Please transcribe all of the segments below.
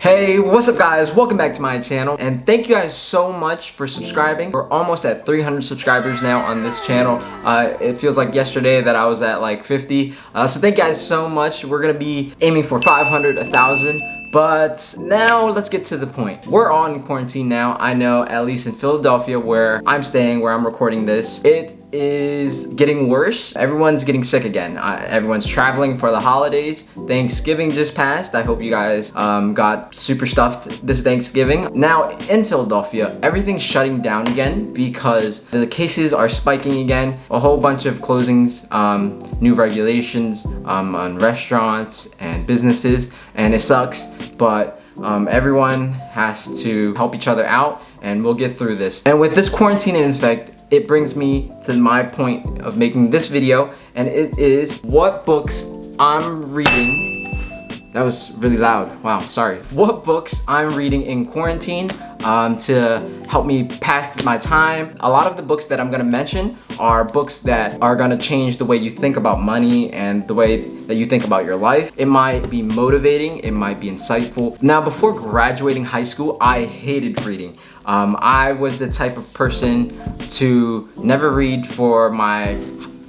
Hey, what's up guys? Welcome back to my channel and thank you guys so much for subscribing. We're almost at 300 subscribers now on this channel. It feels like yesterday that I was at like 50. So thank you guys so much. We're gonna be aiming for 500, 1,000. But now let's get to the point. We're all in quarantine now. I know, at least in Philadelphia where I'm staying, where I'm recording this, it is getting worse. Everyone's getting sick again. Everyone's traveling for the holidays. Thanksgiving just passed. I hope you guys got super stuffed this Thanksgiving. Now in Philadelphia, everything's shutting down again because the cases are spiking again. A whole bunch of closings, new regulations on restaurants and businesses, and it sucks, but everyone has to help each other out and we'll get through this. And with this quarantine in effect, it brings me to my point of making this video, and it is what books I'm reading. That was really loud. Wow, sorry. What books I'm reading in quarantine to help me pass my time. A lot of the books that I'm gonna mention are books that are gonna change the way you think about money and the way that you think about your life. It might be motivating, it might be insightful. Now, before graduating high school, I hated reading. I was the type of person to never read for my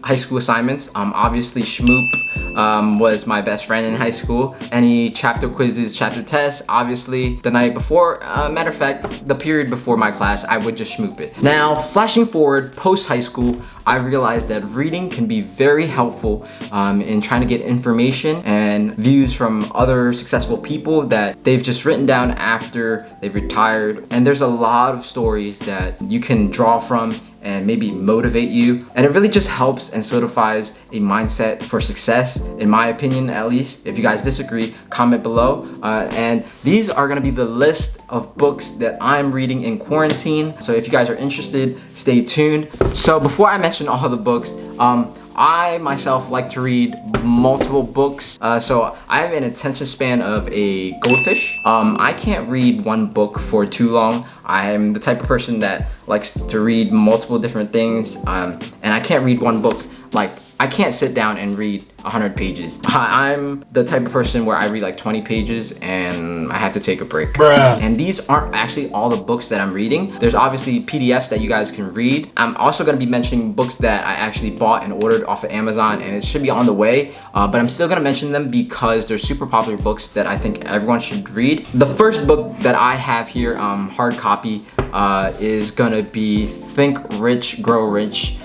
high school assignments. Obviously Schmoop was my best friend in high school. Any chapter quizzes, chapter tests, obviously the night before, matter of fact, the period before my class, I would just Schmoop it. Now, flashing forward, post high school, I realized that reading can be very helpful in trying to get information and views from other successful people that they've just written down after they've retired. And there's a lot of stories that you can draw from and maybe motivate you. And it really just helps and solidifies a mindset for success, in my opinion at least. If you guys disagree, comment below. And these are gonna be the list of books that I'm reading in quarantine. So if you guys are interested, stay tuned. So before I mention all the books, I myself like to read multiple books. So I have an attention span of a goldfish. I can't read one book for too long. I'm the type of person that likes to read multiple different things. And I can't read one book. Like, I can't sit down and read 100 pages. I'm the type of person where I read like 20 pages and I have to take a break. Bruh. And these aren't actually all the books that I'm reading. There's obviously PDFs that you guys can read. I'm also gonna be mentioning books that I actually bought and ordered off of Amazon, and it should be on the way, but I'm still gonna mention them because they're super popular books that I think everyone should read. The first book that I have here, hard copy, is gonna be Think Rich, Grow Rich,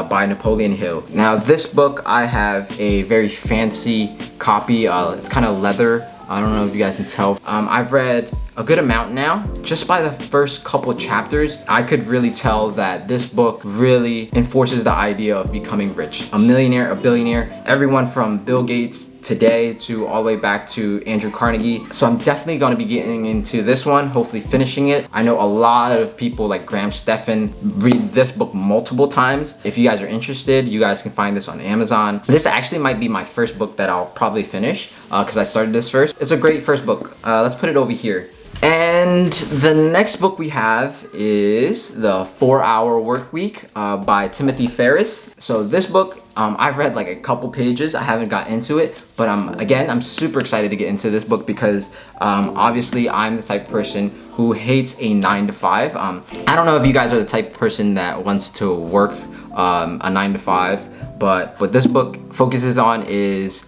by Napoleon Hill. Now this book, I have a very fancy copy. It's kind of leather. I don't know if you guys can tell. I've read a good amount now. Just by the first couple chapters, I could really tell that this book really enforces the idea of becoming rich. A millionaire, a billionaire, everyone from Bill Gates today to all the way back to Andrew Carnegie. So I'm definitely gonna be getting into this one, hopefully finishing it. I know a lot of people like Graham Stephan read this book multiple times. If you guys are interested, you guys can find this on Amazon. This actually might be my first book that I'll probably finish because I started this first. It's a great first book. Let's put it over here. And the next book we have is The 4-Hour Workweek by Timothy Ferriss. So this book, I've read like a couple pages. I haven't got into it, but again, I'm super excited to get into this book because obviously I'm the type of person who hates a 9-to-5. I don't know if you guys are the type of person that wants to work a 9-to-5, but what this book focuses on is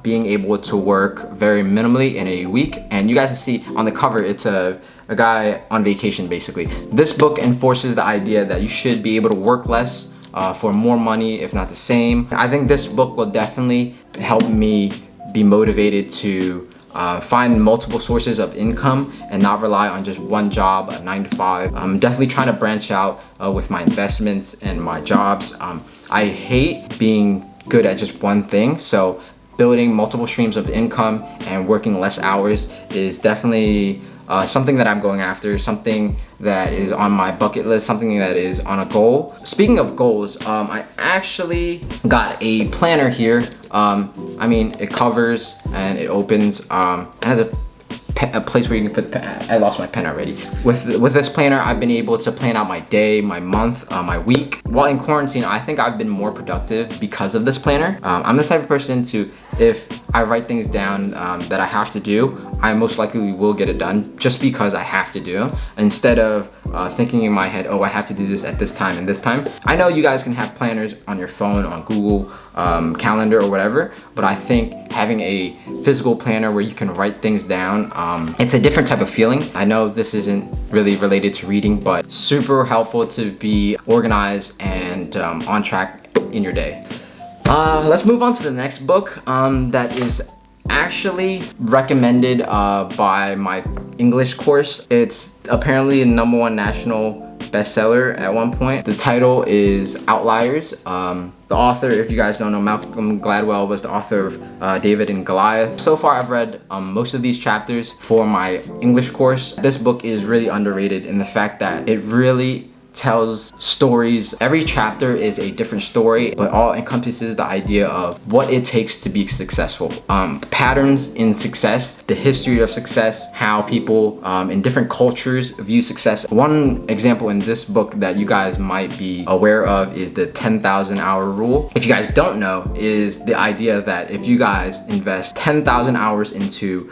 being able to work very minimally in a week. And you guys can see on the cover, it's a guy on vacation basically. This book enforces the idea that you should be able to work less for more money, if not the same. I think this book will definitely help me be motivated to find multiple sources of income and not rely on just one job, a 9-to-5. I'm definitely trying to branch out with my investments and my jobs. I hate being good at just one thing, so building multiple streams of income and working less hours is definitely something that I'm going after, something that is on my bucket list, something that is on a goal. Speaking of goals, I actually got a planner here. I mean, it covers and it opens. It has a place where you can put the pen. I lost my pen already. With this planner, I've been able to plan out my day, my month, my week. While in quarantine, I think I've been more productive because of this planner. I'm the type of person to if I write things down that I have to do, I most likely will get it done just because I have to do them, instead of thinking in my head, oh, I have to do this at this time and this time. I know you guys can have planners on your phone, on Google Calendar or whatever, but I think having a physical planner where you can write things down, it's a different type of feeling. I know this isn't really related to reading, but super helpful to be organized and on track in your day. Let's move on to the next book that is actually recommended by my English course. It's apparently a #1 national bestseller at one point. The title is Outliers. The author, if you guys don't know, Malcolm Gladwell was the author of David and Goliath. So far I've read most of these chapters for my English course. This book is really underrated in the fact that it really tells stories. Every chapter is a different story, but all encompasses the idea of what it takes to be successful. Patterns in success, the history of success, how people in different cultures view success. One example in this book that you guys might be aware of is the 10,000 hour rule. If you guys don't know, is the idea that if you guys invest 10,000 hours into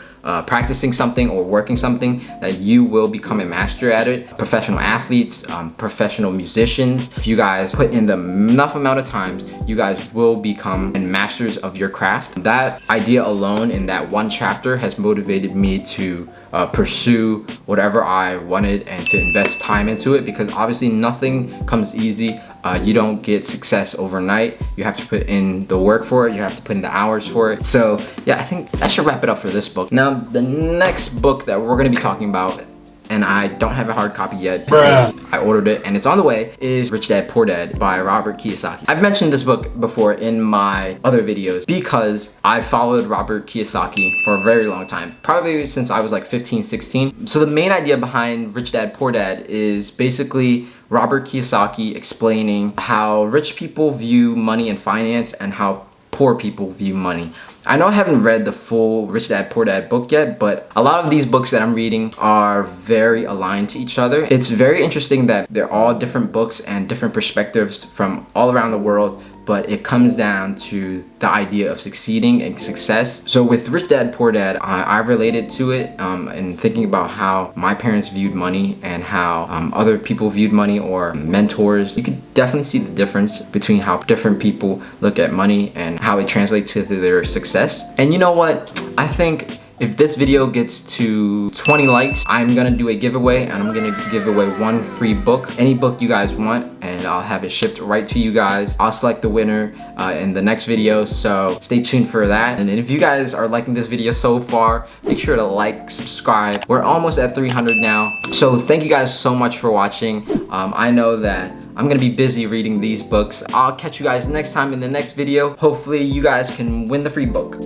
practicing something or working something, that you will become a master at it. Professional athletes, professional musicians, if you guys put in the enough amount of times, you guys will become masters of your craft. That idea alone in that one chapter has motivated me to pursue whatever I wanted and to invest time into it, because obviously nothing comes easy. You don't get success overnight. You have to put in the work for it. You have to put in the hours for it. So yeah, I think that should wrap it up for this book. Now, the next book that we're gonna be talking about, and I don't have a hard copy yet because I ordered it and it's on the way, is Rich Dad Poor Dad by Robert Kiyosaki. I've mentioned this book before in my other videos because I followed Robert Kiyosaki for a very long time, probably since I was like 15, 16. So the main idea behind Rich Dad Poor Dad is basically Robert Kiyosaki explaining how rich people view money and finance and how poor people view money. I know I haven't read the full Rich Dad Poor Dad book yet, but a lot of these books that I'm reading are very aligned to each other. It's very interesting that they're all different books and different perspectives from all around the world, but it comes down to the idea of succeeding and success. So with Rich Dad Poor Dad, I related to it and thinking about how my parents viewed money and how other people viewed money, or mentors. You could definitely see the difference between how different people look at money and how it translates to their success. And you know what? I think if this video gets to 20 likes, I'm gonna do a giveaway, and I'm gonna give away one free book, any book you guys want, and I'll have it shipped right to you guys. I'll select the winner in the next video, so stay tuned for that. And if you guys are liking this video so far, make sure to like, subscribe. We're almost at 300 now, so thank you guys so much for watching. I know that I'm gonna be busy reading these books. I'll catch you guys next time in the next video. Hopefully you guys can win the free book.